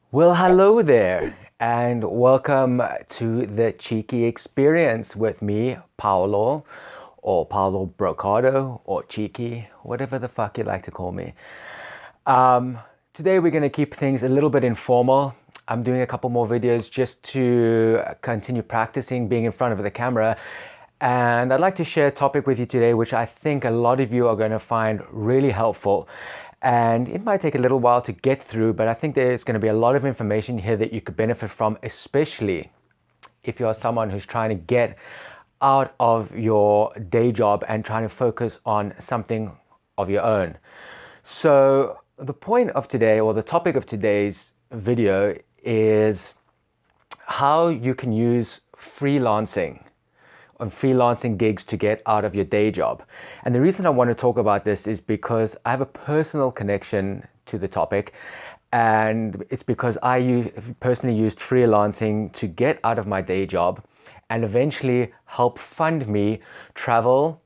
Well, hello there, and welcome to the Cheeky Experience with me, Paolo, or Paolo Brocado, or Cheeky, whatever the fuck you like to call me. Um, Today we're going to keep things a little bit informal. I'm doing a couple more videos just to continue practicing being in front of the camera. And I'd like to share a topic with you today, which I think a lot of you are going to find really helpful. And it might take a little while to get through, but I think there's going to be a lot of information here that you could benefit from, especially if you're someone who's trying to get out of your day job and trying to focus on something of your own. So the point of today, or the topic of today's video, is how you can use freelancing on freelancing gigs to get out of your day job. And the reason I want to talk about this is because I have a personal connection to the topic, and it's because personally used freelancing to get out of my day job and eventually help fund me travel,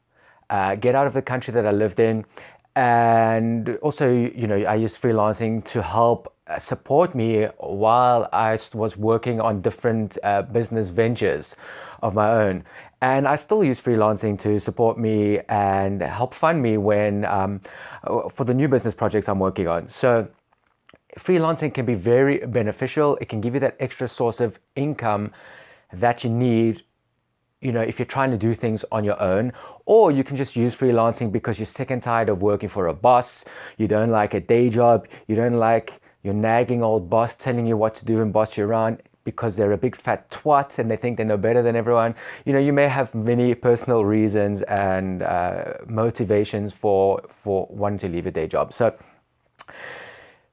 get out of the country that I lived in, and also, I used freelancing to help support me while I was working on different business ventures of my own. And I still use freelancing to support me and help fund me when for the new business projects I'm working on. So freelancing can be very beneficial. It can give you that extra source of income that you need, if you're trying to do things on your own. Or you can just use freelancing because you're sick and tired of working for a boss. You don't like a day job. You don't like your nagging old boss telling you what to do and boss you around because they're a big fat twat and they think they know better than everyone. You may have many personal reasons and motivations for wanting to leave a day job. So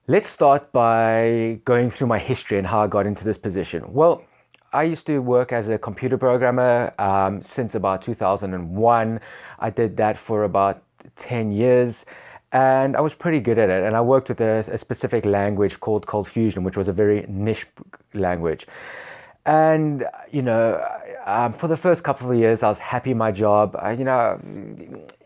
let's start by going through my history and how I got into this position. Well, I used to work as a computer programmer since about 2001. I did that for about 10 years and I was pretty good at it. And I worked with a specific language called Cold Fusion, which was a very niche language. And, for the first couple of years, I was happy in my job.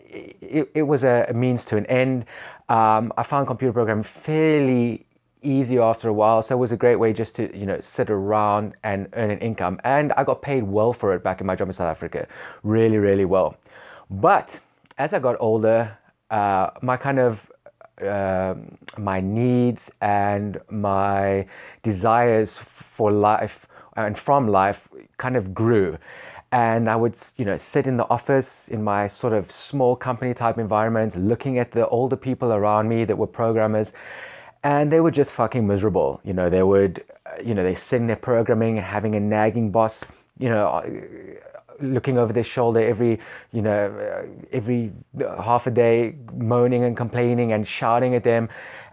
It was a means to an end. I found computer programming fairly easy after a while, so it was a great way just to sit around and earn an income, and I got paid well for it back in my job in South Africa, really, really well. But as I got older, my kind of my needs and my desires for life and from life kind of grew. And I would, sit in the office in my sort of small company type environment, looking at the older people around me that were programmers, and they were just fucking miserable. They're sitting there programming, having a nagging boss, looking over their shoulder every half a day, moaning and complaining and shouting at them.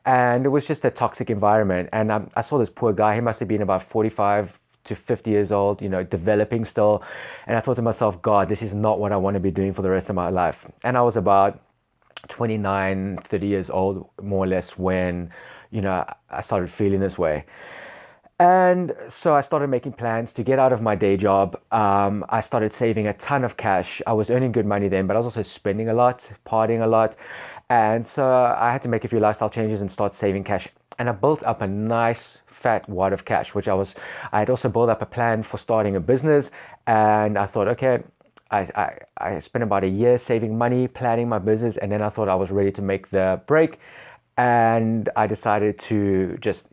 And it was just a toxic environment. And I saw this poor guy, he must have been about 45 to 50 years old, developing still. And I thought to myself, God, this is not what I want to be doing for the rest of my life. And I was about 29, 30 years old, more or less, when I started feeling this way. And so I started making plans to get out of my day job. I started saving a ton of cash. I was earning good money then, but I was also spending a lot, partying a lot. And so I had to make a few lifestyle changes and start saving cash. And I built up a nice fat wad of cash, I had also built up a plan for starting a business. And I thought, okay, I spent about a year saving money, planning my business, and then I thought I was ready to make the break. And I decided to just,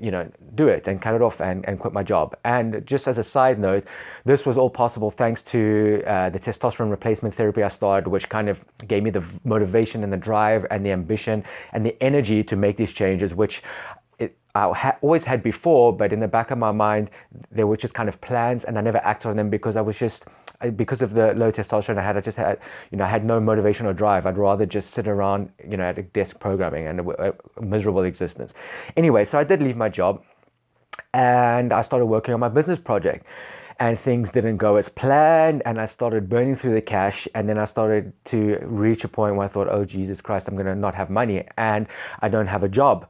do it and cut it off and quit my job. And just as a side note, this was all possible thanks to the testosterone replacement therapy I started, which kind of gave me the motivation and the drive and the ambition and the energy to make these changes, which I always had before, but in the back of my mind, there were just kind of plans and I never acted on them because because of the low testosterone I had no motivation or drive. I'd rather just sit around, at a desk programming and a miserable existence. Anyway, so I did leave my job and I started working on my business project. And things didn't go as planned, and I started burning through the cash, and then I started to reach a point where I thought, oh, Jesus Christ, I'm going to not have money, and I don't have a job.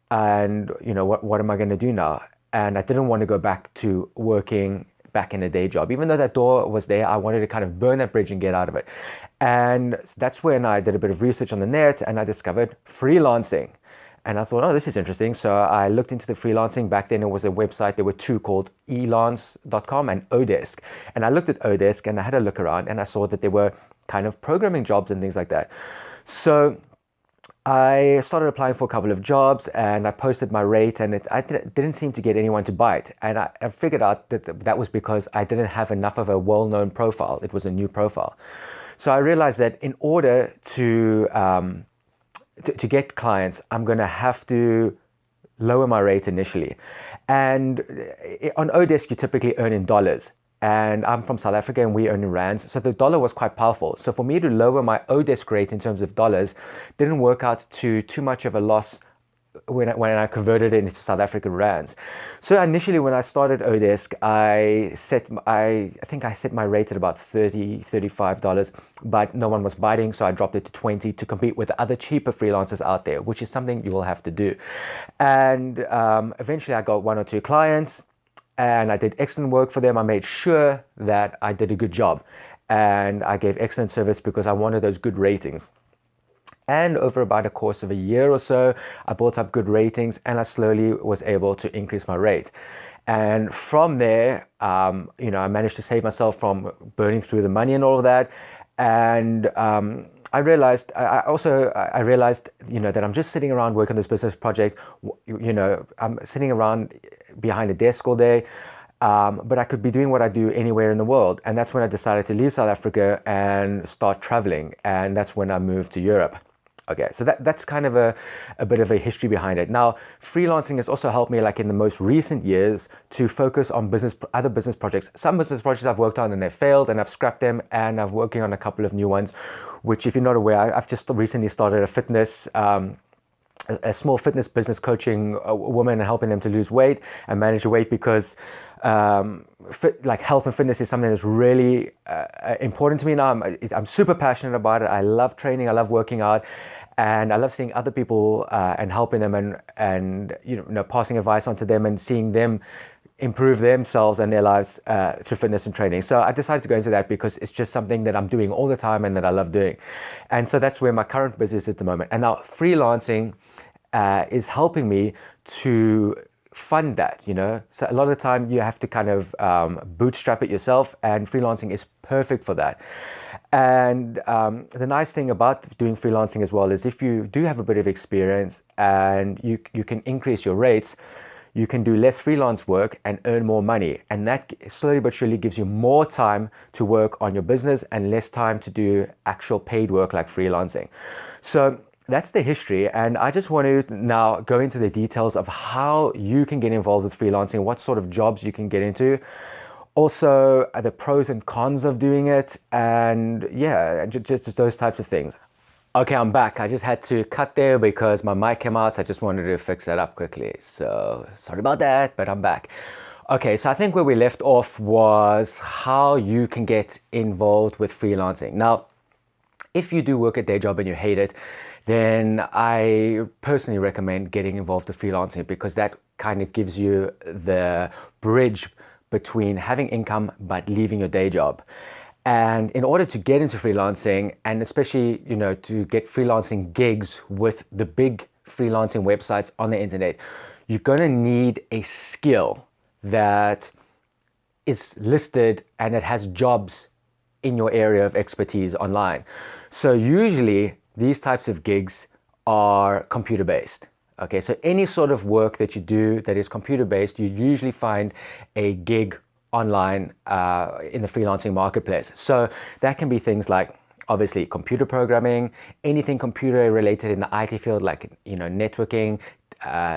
And what am I going to do now? And I didn't want to go back to working back in a day job. Even though that door was there, I wanted to kind of burn that bridge and get out of it. And that's when I did a bit of research on the net and I discovered freelancing. And I thought, oh, this is interesting. So I looked into the freelancing. Back then, it was a website. There were two called elance.com and Odesk. And I looked at Odesk and I had a look around and I saw that there were kind of programming jobs and things like that. So I started applying for a couple of jobs and I posted my rate, and I didn't seem to get anyone to bite. And I figured out that that was because I didn't have enough of a well-known profile. It was a new profile. So I realized that in order to get clients, I'm going to have to lower my rate initially. And on Odesk, you typically earn in dollars. And I'm from South Africa and we earn in rands. So the dollar was quite powerful. So for me to lower my Odesk rate in terms of dollars didn't work out to too much of a loss when I converted it into South African rands. So initially when I started Odesk, I think I set my rate at about $35, but no one was biting, so I dropped it to 20 to compete with the other cheaper freelancers out there, which is something you will have to do. And eventually I got one or two clients and I did excellent work for them. I made sure that I did a good job and I gave excellent service because I wanted those good ratings. And over about a course of a year or so, I built up good ratings and I slowly was able to increase my rate. And from there, I managed to save myself from burning through the money and all of that. And I realized, that I'm just sitting around working on this business project. I'm sitting around behind a desk all day. But I could be doing what I do anywhere in the world. And that's when I decided to leave South Africa and start traveling. And that's when I moved to Europe. Okay, so that's kind of a bit of a history behind it. Now, freelancing has also helped me, like in the most recent years, to focus on other business projects. Some business projects I've worked on and they've failed and I've scrapped them, and I'm working on a couple of new ones, which, if you're not aware, I've just recently started a small fitness business, coaching women and helping them to lose weight and manage weight, because health and fitness is something that's really important to me now. I'm super passionate about it. I love training. I love working out. And I love seeing other people and helping them and passing advice on to them and seeing them improve themselves and their lives through fitness and training. So I decided to go into that because it's just something that I'm doing all the time and that I love doing. And so that's where my current business is at the moment. And now freelancing is helping me to fund that, So a lot of the time you have to kind of bootstrap it yourself, and freelancing is perfect for that. And the nice thing about doing freelancing as well is if you do have a bit of experience and you can increase your rates, you can do less freelance work and earn more money. And that slowly but surely gives you more time to work on your business and less time to do actual paid work like freelancing. So that's the history, and I just want to now go into the details of how you can get involved with freelancing, what sort of jobs you can get into, also the pros and cons of doing it, and just those types of things. Okay, I'm back. I just had to cut there because my mic came out, so I just wanted to fix that up quickly. So sorry about that, but I'm back. Okay, so I think where we left off was how you can get involved with freelancing. Now, if you do work a day job and you hate it, then I personally recommend getting involved with freelancing, because that kind of gives you the bridge between having income but leaving your day job. And in order to get into freelancing, and especially, to get freelancing gigs with the big freelancing websites on the internet, you're going to need a skill that is listed and it has jobs in your area of expertise online. So usually these types of gigs are computer-based. Okay, so any sort of work that you do that is computer-based, you usually find a gig online in the freelancing marketplace. So that can be things like, obviously, computer programming, anything computer related in the IT field, like networking,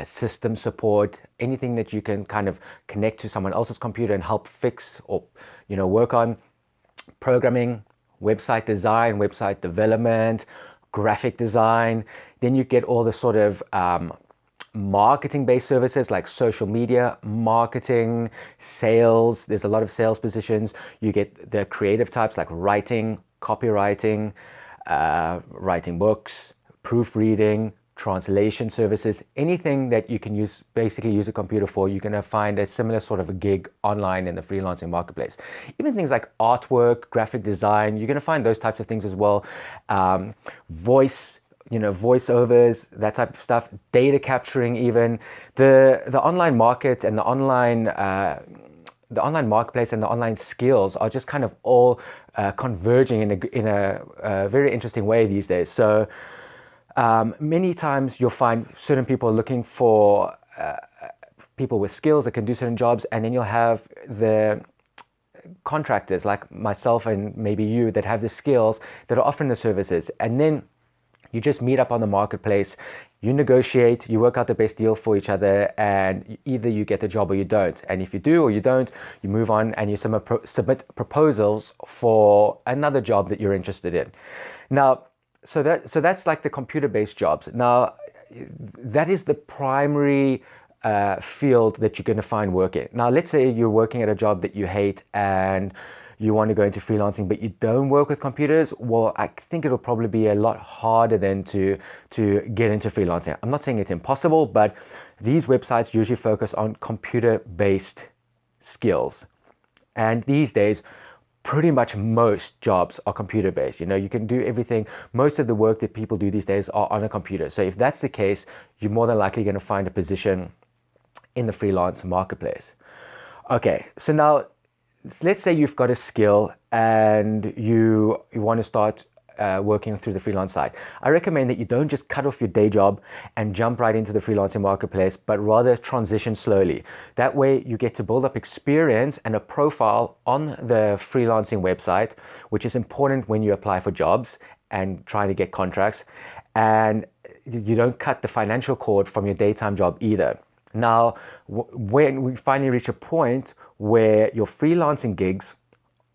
system support, anything that you can kind of connect to someone else's computer and help fix or work on. Programming, website design, website development, graphic design. Then you get all the sort of marketing-based services like social media, marketing, sales. There's a lot of sales positions. You get the creative types like writing, copywriting, writing books, proofreading, translation services, anything that you can basically use a computer for. You're going to find a similar sort of a gig online in the freelancing marketplace. Even things like artwork, graphic design, you're going to find those types of things as well. Voice, voiceovers, that type of stuff, data capturing, even the online market and the online marketplace and the online skills are just kind of all converging in a very interesting way these days. So many times you'll find certain people looking for people with skills that can do certain jobs, and then you'll have the contractors like myself and maybe you that have the skills that are offering the services, and then you just meet up on the marketplace, you negotiate, you work out the best deal for each other, and either you get the job or you don't. And if you do or you don't, you move on and you submit proposals for another job that you're interested in. Now, so that's like the computer-based jobs. Now, that is the primary field that you're going to find work in. Now, let's say you're working at a job that you hate and you want to go into freelancing, but you don't work with computers. Well, I think it'll probably be a lot harder then to get into freelancing. I'm not saying it's impossible, but these websites usually focus on computer-based skills. And these days, pretty much most jobs are computer-based. You can do everything. Most of the work that people do these days are on a computer. So if that's the case, you're more than likely going to find a position in the freelance marketplace. Okay, so now let's say you've got a skill and you want to start working through the freelance side. I recommend that you don't just cut off your day job and jump right into the freelancing marketplace, but rather transition slowly. That way you get to build up experience and a profile on the freelancing website, which is important when you apply for jobs and try to get contracts. And you don't cut the financial cord from your daytime job either. Now, when we finally reach a point where your freelancing gigs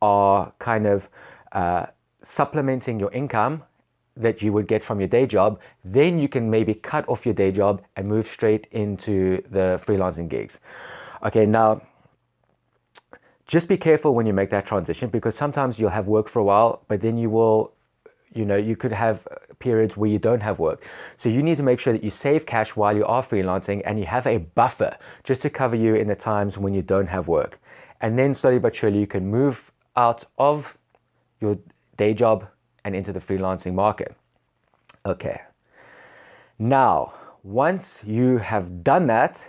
are kind of supplementing your income that you would get from your day job, then you can maybe cut off your day job and move straight into the freelancing gigs. Okay, now, just be careful when you make that transition, because sometimes you'll have work for a while, but then you could have periods where you don't have work. So you need to make sure that you save cash while you are freelancing and you have a buffer just to cover you in the times when you don't have work. And then slowly but surely you can move out of your day job and into the freelancing market. Okay. Now, once you have done that,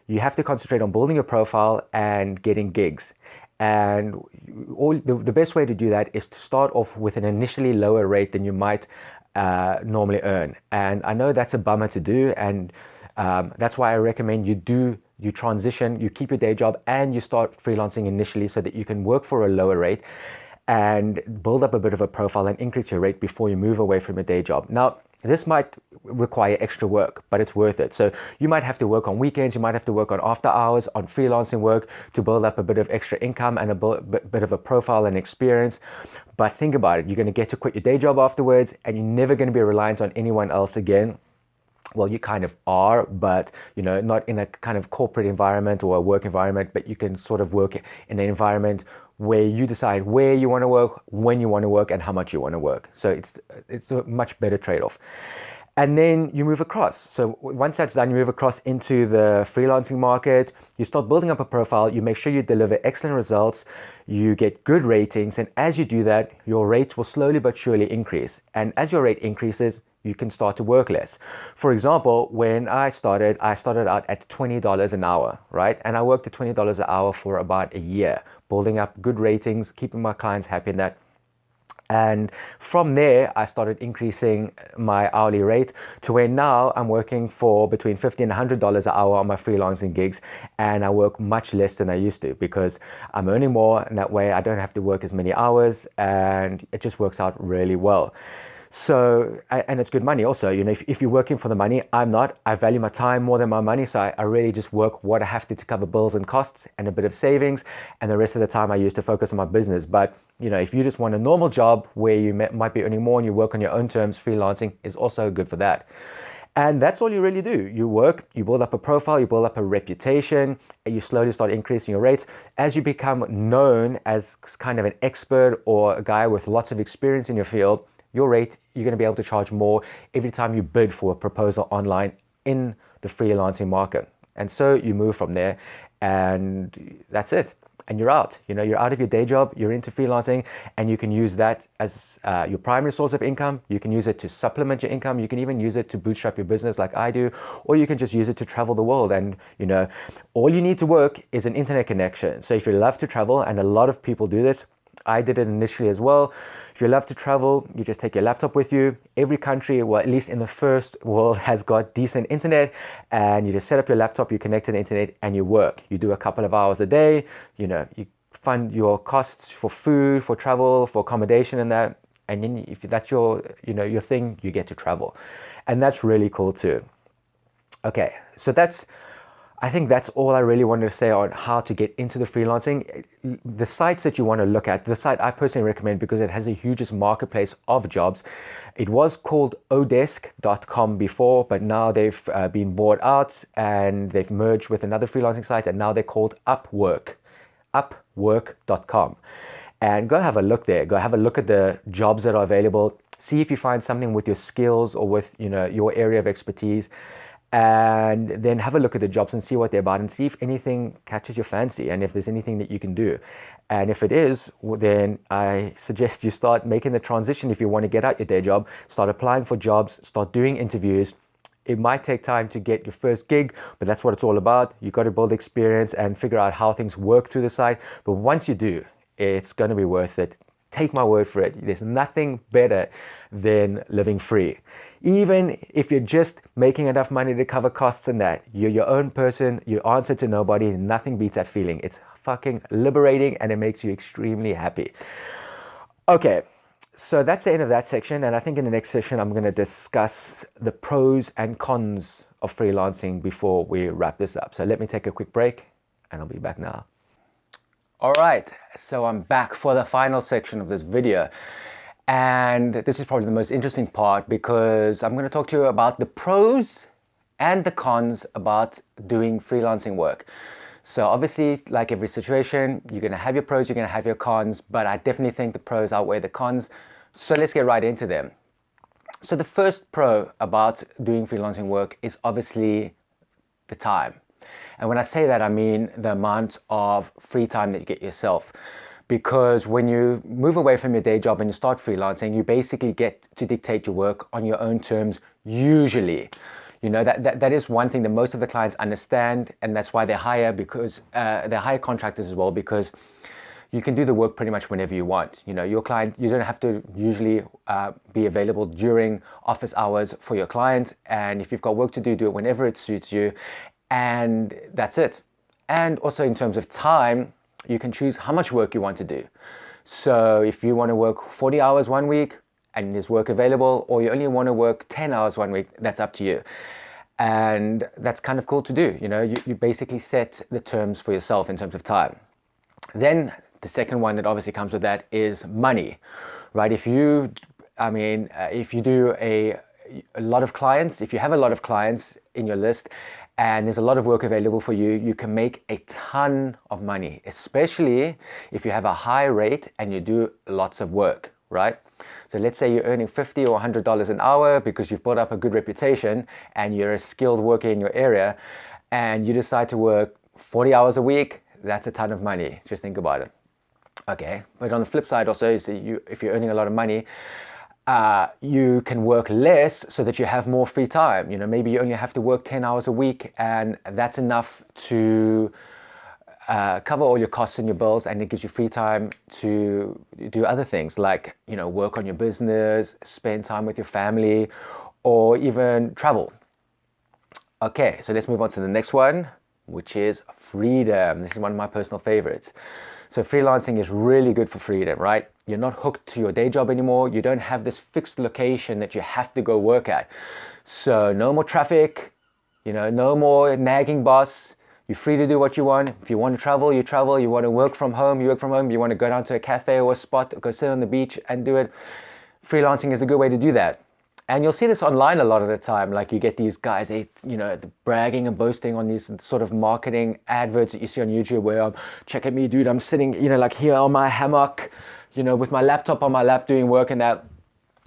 you have to concentrate on building your profile and getting gigs. And the best way to do that is to start off with an initially lower rate than you might normally earn. And I know that's a bummer to do, and that's why I recommend you transition, you keep your day job and you start freelancing initially so that you can work for a lower rate and build up a bit of a profile and increase your rate before you move away from your day job. Now, this might require extra work, but it's worth it. So you might have to work on weekends, you might have to work on after hours, on freelancing work to build up a bit of extra income and a bit of a profile and experience. But think about it, you're going to get to quit your day job afterwards and you're never going to be reliant on anyone else again. Well, you kind of are, but not in a kind of corporate environment or a work environment, but you can sort of work in an environment where you decide where you want to work, when you want to work, and how much you want to work. So it's a much better trade-off. And then you move across. So once that's done, you move across into the freelancing market. You start building up a profile. You make sure you deliver excellent results. You get good ratings. And as you do that, your rate will slowly but surely increase. And as your rate increases, you can start to work less. For example, when I started out at $20 an hour, right? And I worked at $20 an hour for about a year, building up good ratings, keeping my clients happy in that. And from there, I started increasing my hourly rate to where now I'm working for between $50 and $100 an hour on my freelancing gigs. And I work much less than I used to because I'm earning more, and that way I don't have to work as many hours, and it just works out really well. So, and it's good money also. If you're working for the money, I'm not. I value my time more than my money, so I really just work what I have to cover bills and costs and a bit of savings, and the rest of the time I use to focus on my business. But if you just want a normal job where you might be earning more and you work on your own terms, freelancing is also good for that. And that's all you really do. You work, you build up a profile, you build up a reputation, and you slowly start increasing your rates. As you become known as kind of an expert or a guy with lots of experience in your field, your rate, you're going to be able to charge more every time you bid for a proposal online in the freelancing market. And so you move from there, and that's it. and you're out. You're out of your day job, you're into freelancing, and you can use that as your primary source of income. You can use it to supplement your income. You can even use it to bootstrap your business like I do, or you can just use it to travel the world. And all you need to work is an internet connection. So if you love to travel, and a lot of people do this, I did it initially as well. If you love to travel, you just take your laptop with you. Every country, well, at least in the first world, has got decent internet, and you just set up your laptop, you connect to the internet, and you work. You do a couple of hours a day. You fund your costs for food, for travel, for accommodation, and that. And then if that's your thing, you get to travel, and that's really cool too. Okay, so I think that's all I really wanted to say on how to get into the freelancing. The sites that you want to look at, the site I personally recommend because it has the hugest marketplace of jobs. It was called odesk.com before, but now they've been bought out and they've merged with another freelancing site, and now they're called upwork.com. And go have a look there. Go have a look at the jobs that are available. See if you find something with your skills or with your area of expertise. And then have a look at the jobs and see what they're about and see if anything catches your fancy and if there's anything that you can do. And if it is, then I suggest you start making the transition. If you want to get out your day job, start applying for jobs, start doing interviews. It might take time to get your first gig, but that's what it's all about. You've got to build experience and figure out how things work through the site. But once you do, it's going to be worth it. Take my word for it. There's nothing better than living free. Even if you're just making enough money to cover costs and that, you're your own person, you answer to nobody, nothing beats that feeling. It's fucking liberating and it makes you extremely happy. Okay, so that's the end of that section. And I think in the next session, I'm going to discuss the pros and cons of freelancing before we wrap this up. So let me take a quick break and I'll be back now. All right, so I'm back for the final section of this video. And this is probably the most interesting part because I'm going to talk to you about the pros and the cons about doing freelancing work. So obviously, like every situation, you're going to have your pros, you're going to have your cons, but I definitely think the pros outweigh the cons. So let's get right into them. So the first pro about doing freelancing work is obviously the time. And when I say that, I mean the amount of free time that you get yourself. Because when you move away from your day job and you start freelancing, you basically get to dictate your work on your own terms, usually. That is one thing that most of the clients understand, and that's why they hire contractors as well, because you can do the work pretty much whenever you want. Your client, you don't have to usually be available during office hours for your client, and if you've got work to do, do it whenever it suits you, and that's it. And also in terms of time, you can choose how much work you want to do. So if you want to work 40 hours one week and there's work available, or you only want to work 10 hours one week, that's up to you. And that's kind of cool to do. You basically set the terms for yourself in terms of time. Then the second one that obviously comes with that is money, right? If you do a lot of clients, if you have a lot of clients in your list, and there's a lot of work available for you, you can make a ton of money, especially if you have a high rate and you do lots of work, right? So let's say you're earning $50 or $100 an hour because you've built up a good reputation and you're a skilled worker in your area, and you decide to work 40 hours a week, that's a ton of money. Just think about it. Okay, but on the flip side also is that if you're earning a lot of money, you can work less so that you have more free time. Maybe you only have to work 10 hours a week, and that's enough to cover all your costs and your bills, and it gives you free time to do other things like, work on your business, spend time with your family, or even travel. Okay, so let's move on to the next one, which is freedom. This is one of my personal favorites. So freelancing is really good for freedom, right? You're not hooked to your day job anymore. You don't have this fixed location that you have to go work at. So no more traffic, no more nagging boss. You're free to do what you want. If you want to travel, you travel. You want to work from home, you work from home. You want to go down to a cafe or a spot, or go sit on the beach and do it. Freelancing is a good way to do that. And you'll see this online a lot of the time. Like you get these guys, they're bragging and boasting on these sort of marketing adverts that you see on YouTube where, check at me, dude, I'm sitting, like here on my hammock, with my laptop on my lap doing work and that.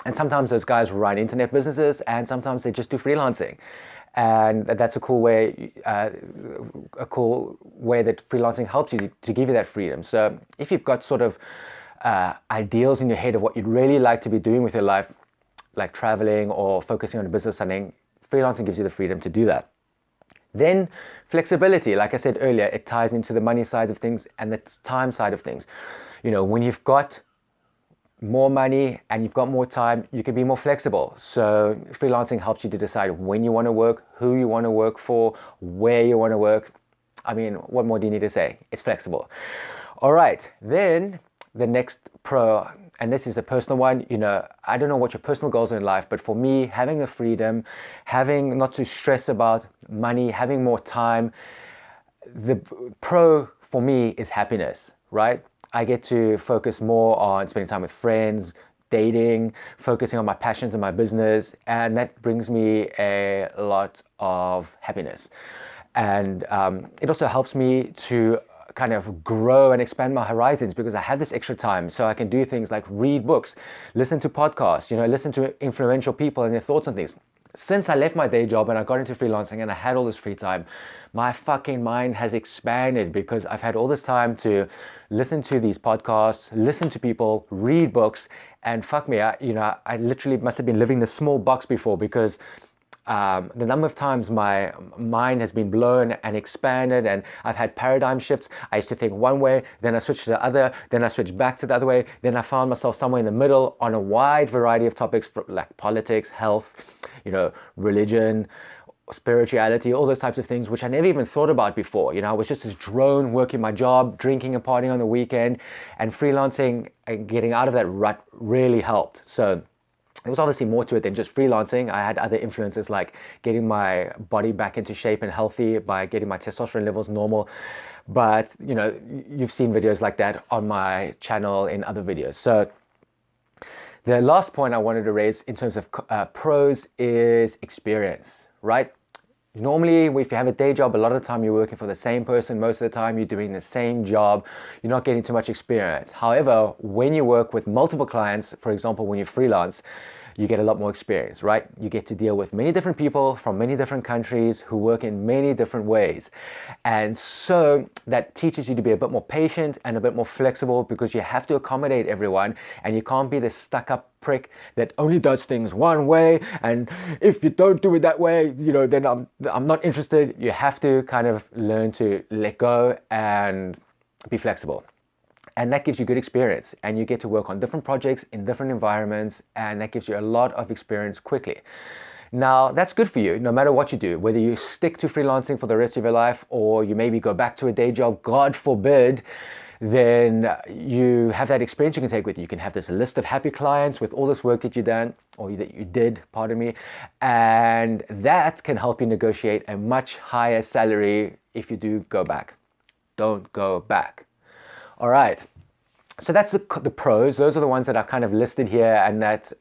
And sometimes those guys run internet businesses and sometimes they just do freelancing. And that's a cool way way that freelancing helps you to give you that freedom. So if you've got sort of ideals in your head of what you'd really like to be doing with your life, like traveling or focusing on a business, something, freelancing gives you the freedom to do that. Then flexibility, like I said earlier, it ties into the money side of things and the time side of things. You know, when you've got more money and you've got more time, you can be more flexible. So freelancing helps you to decide when you want to work, who you want to work for, where you want to work. I mean, what more do you need to say? It's flexible. All right, then the next pro, and this is a personal one, you know, I don't know what your personal goals are in life, but for me, having the freedom, having not to stress about money, having more time, the pro for me is happiness, right? I get to focus more on spending time with friends, dating, focusing on my passions and my business, and that brings me a lot of happiness. And it also helps me to kind of grow and expand my horizons because I have this extra time, so I can do things like read books, listen to podcasts, you know, listen to influential people and their thoughts on things. Since I left my day job and I got into freelancing and I had all this free time, my fucking mind has expanded because I've had all this time to listen to these podcasts, listen to people, read books, and fuck me, I literally must have been living in this small box before because the number of times my mind has been blown and expanded, and I've had paradigm shifts. I used to think one way, then I switched to the other, then I switched back to the other way, then I found myself somewhere in the middle on a wide variety of topics like politics, health, you know, religion, spirituality, all those types of things, which I never even thought about before. You know, I was just this drone working my job, drinking and partying on the weekend, and freelancing and getting out of that rut really helped. So there was obviously more to it than just freelancing. I had other influences like getting my body back into shape and healthy by getting my testosterone levels normal. But, you know, you've seen videos like that on my channel in other videos. So the last point I wanted to raise in terms of pros is experience, right? Normally, if you have a day job, a lot of the time you're working for the same person. Most of the time you're doing the same job. You're not getting too much experience. However, when you work with multiple clients, for example, when you freelance, you get a lot more experience, right? You get to deal with many different people from many different countries who work in many different ways. And so that teaches you to be a bit more patient and a bit more flexible because you have to accommodate everyone and you can't be this stuck-up prick that only does things one way, and if you don't do it that way, you know, then I'm not interested. You have to kind of learn to let go and be flexible. And that gives you good experience, and you get to work on different projects in different environments, and that gives you a lot of experience quickly. Now, that's good for you no matter what you do, whether you stick to freelancing for the rest of your life or you maybe go back to a day job, God forbid, then you have that experience you can take with you. You can have this list of happy clients with all this work that you've done, or that you did, pardon me, and that can help you negotiate a much higher salary if you do go back. Don't go back. All right. So that's the pros. Those are the ones that are kind of listed here and that,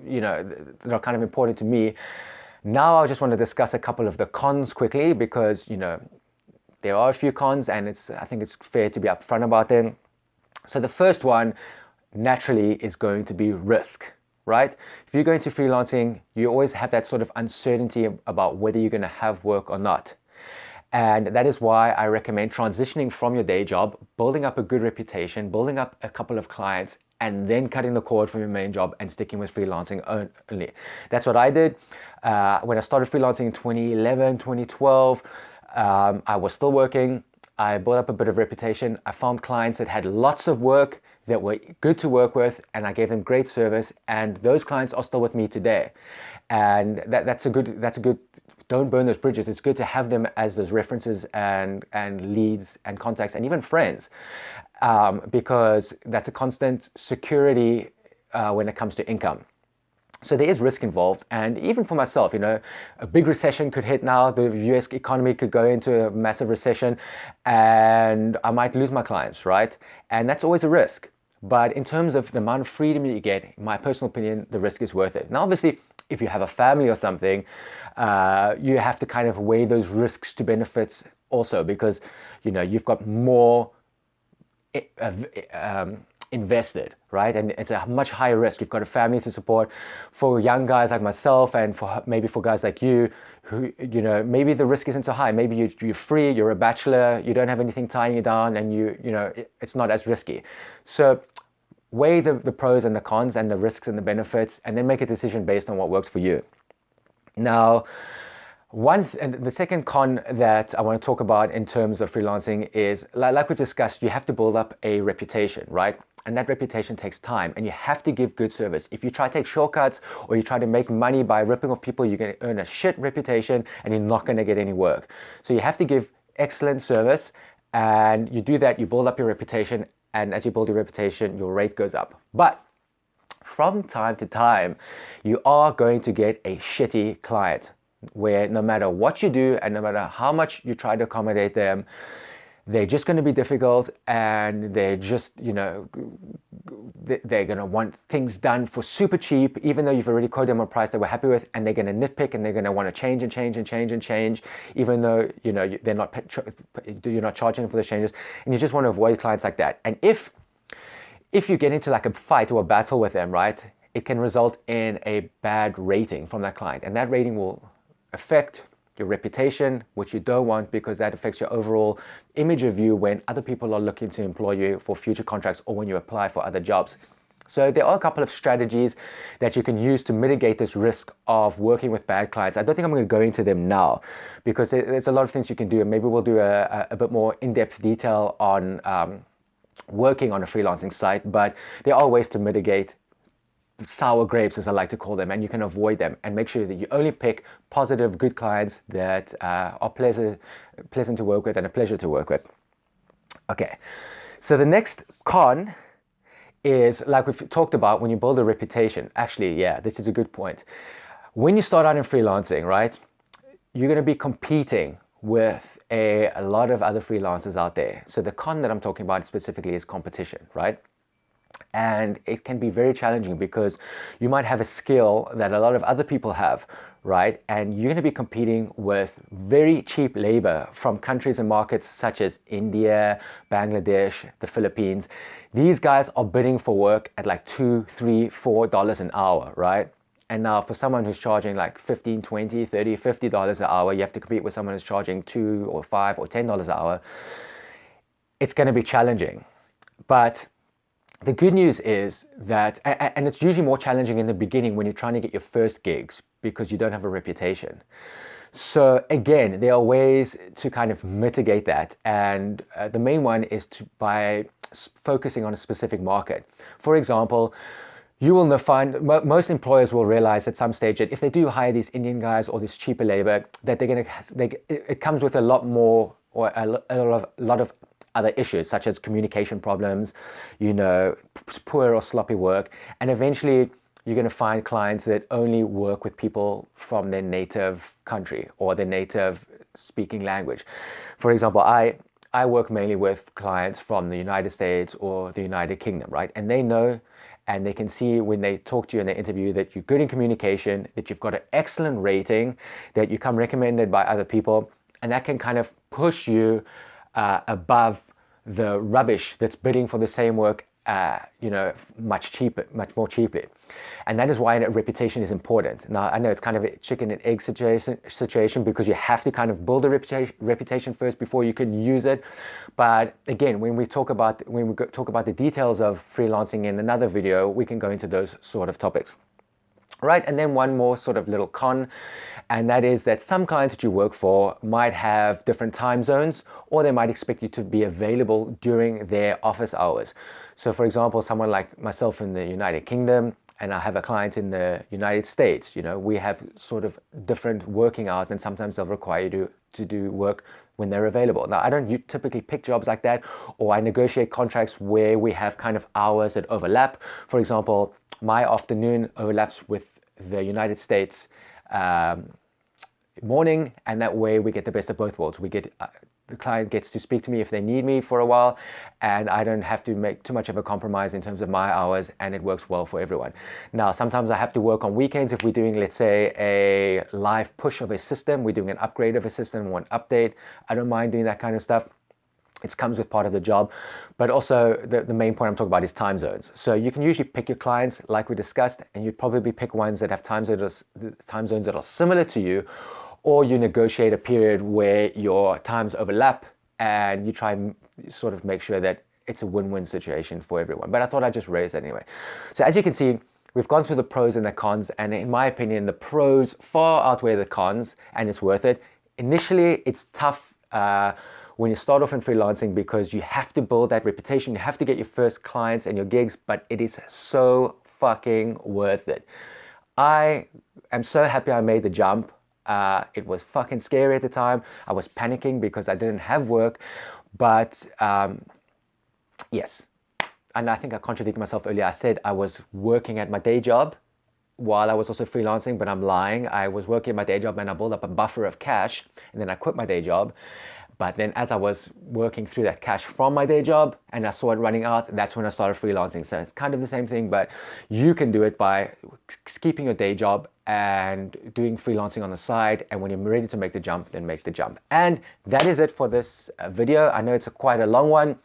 you know, that are kind of important to me. Now I just want to discuss a couple of the cons quickly because, you know, there are a few cons and I think it's fair to be upfront about them. So the first one naturally is going to be risk, right? If you're going to freelancing, you always have that sort of uncertainty about whether you're going to have work or not. And that is why I recommend transitioning from your day job, building up a good reputation, building up a couple of clients, and then cutting the cord from your main job and sticking with freelancing only. That's what I did. When I started freelancing in 2011, 2012, I was still working. I built up a bit of reputation. I found clients that had lots of work, that were good to work with, and I gave them great service. And those clients are still with me today. And that's a good. Don't burn those bridges. It's good to have them as those references and leads and contacts and even friends, because that's a constant security when it comes to income. So there is risk involved, and even for myself, you know, a big recession could hit now. The US economy could go into a massive recession, and I might lose my clients, right? And that's always a risk. But in terms of the amount of freedom that you get, in my personal opinion, the risk is worth it. Now, obviously, if you have a family or something, you have to kind of weigh those risks to benefits also, because, you know, you've got more invested, right? And it's a much higher risk. You've got a family to support. For young guys like myself, and maybe for guys like you, who, you know, maybe the risk isn't so high. Maybe you're free, you're a bachelor, you don't have anything tying you down, and you know, it's not as risky. So weigh the pros and the cons and the risks and the benefits, and then make a decision based on what works for you. Now, and the second con that I want to talk about in terms of freelancing is, like we've discussed, you have to build up a reputation, right? And that reputation takes time, and you have to give good service. If you try to take shortcuts or you try to make money by ripping off people, you're going to earn a shit reputation and you're not going to get any work. So you have to give excellent service, and you do that, you build up your reputation, and as you build your reputation, your rate goes up. But from time to time, you are going to get a shitty client where no matter what you do and no matter how much you try to accommodate them, they're just going to be difficult, and they're just, you know, they're going to want things done for super cheap, even though you've already quoted them a price they were happy with, and they're going to nitpick, and they're going to want to change and change and change and change, even though, you know, you're not charging them for those changes, and you just want to avoid clients like that. And if you get into like a fight or a battle with them, right, it can result in a bad rating from that client, and that rating will affect your reputation, which you don't want, because that affects your overall image of you when other people are looking to employ you for future contracts or when you apply for other jobs. So there are a couple of strategies that you can use to mitigate this risk of working with bad clients. I don't think I'm going to go into them now, because there's a lot of things you can do, and maybe we'll do a bit more in-depth detail on working on a freelancing site, but there are ways to mitigate sour grapes, as I like to call them, and you can avoid them and make sure that you only pick positive, good clients that are pleasant to work with and a pleasure to work with. Okay, so the next con is, like we've talked about, when you build a reputation. Actually, yeah, this is a good point. When you start out in freelancing, right, you're going to be competing with a lot of other freelancers out there. So the con that I'm talking about specifically is competition, right? And it can be very challenging because you might have a skill that a lot of other people have, right? And you're going to be competing with very cheap labor from countries and markets such as India, Bangladesh, the Philippines. These guys are bidding for work at like $2, $3, $4 an hour, right? And now for someone who's charging like $15, $20, $30, $50 an hour, you have to compete with someone who's charging $2 or $5 or $10 an hour. It's going to be challenging. But the good news is that, and it's usually more challenging in the beginning when you're trying to get your first gigs because you don't have a reputation. So again, there are ways to kind of mitigate that. And the main one is by focusing on a specific market. For example, you will find most employers will realize at some stage that if they do hire these Indian guys or this cheaper labor, that it comes with a lot more, or a lot of other issues such as communication problems, you know, poor or sloppy work, and eventually you're going to find clients that only work with people from their native country or their native speaking language. For example, I work mainly with clients from the United States or the United Kingdom, right? And they know, and they can see when they talk to you in the interview that you're good in communication, that you've got an excellent rating, that you come recommended by other people, and that can kind of push you above the rubbish that's bidding for the same work, you know, much more cheaply. And that is why a reputation is important. Now, I know it's kind of a chicken and egg situation because you have to kind of build a reputation first before you can use it. But again, when we talk about the details of freelancing in another video, we can go into those sort of topics. Right, and then one more sort of little con, and that is that some clients that you work for might have different time zones, or they might expect you to be available during their office hours. So for example, someone like myself in the United Kingdom, and I have a client in the United States, you know, we have sort of different working hours, and sometimes they'll require you to do work when they're available. Now, I don't typically pick jobs like that, or I negotiate contracts where we have kind of hours that overlap. For example, my afternoon overlaps with the United States morning, and that way we get the best of both worlds. We get the client gets to speak to me if they need me for a while, and I don't have to make too much of a compromise in terms of my hours, and it works well for everyone. Now, sometimes I have to work on weekends if we're doing, let's say, a live push of a system, we're doing an upgrade of a system, one update. I don't mind doing that kind of stuff. It comes with part of the job, but also the main point I'm talking about is time zones. So you can usually pick your clients like we discussed, and you'd probably pick ones that have time zones that are similar to you, or you negotiate a period where your times overlap and you try and sort of make sure that it's a win-win situation for everyone. But I thought I'd just raise that anyway. So as you can see, we've gone through the pros and the cons, and in my opinion, the pros far outweigh the cons, and it's worth it. Initially, it's tough when you start off in freelancing because you have to build that reputation, you have to get your first clients and your gigs, but it is so fucking worth it. I am so happy I made the jump. It was fucking scary at the time. I was panicking because I didn't have work, but yes. And I think I contradicted myself earlier. I said I was working at my day job while I was also freelancing, but I'm lying. I was working at my day job and I built up a buffer of cash, and then I quit my day job. But then as I was working through that cash from my day job and I saw it running out, that's when I started freelancing. So it's kind of the same thing, but you can do it by keeping your day job and doing freelancing on the side. And when you're ready to make the jump, then make the jump. And that is it for this video. I know it's quite a long one.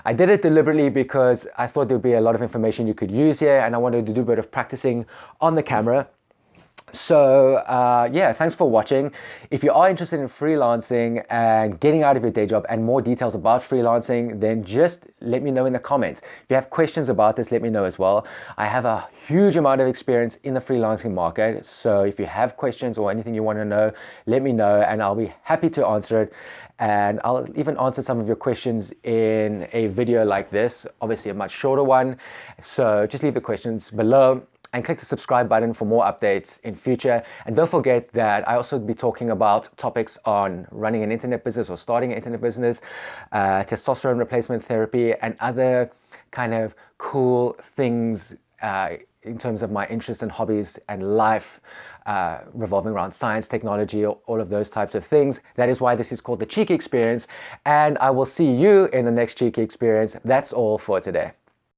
I did it deliberately because I thought there'd be a lot of information you could use here, and I wanted to do a bit of practicing on the camera. So yeah, thanks for watching. If you are interested in freelancing and getting out of your day job and more details about freelancing, then just let me know in the comments. If you have questions about this, let me know as well. I have a huge amount of experience in the freelancing market. So if you have questions or anything you want to know, let me know and I'll be happy to answer it. And I'll even answer some of your questions in a video like this, obviously a much shorter one. So just leave the questions below and click the subscribe button for more updates in future. And don't forget that I also be talking about topics on running an internet business or starting an internet business, testosterone replacement therapy, and other kind of cool things in terms of my interests and hobbies and life revolving around science, technology, all of those types of things. That is why this is called the Cheeky Experience. And I will see you in the next Cheeky Experience. That's all for today.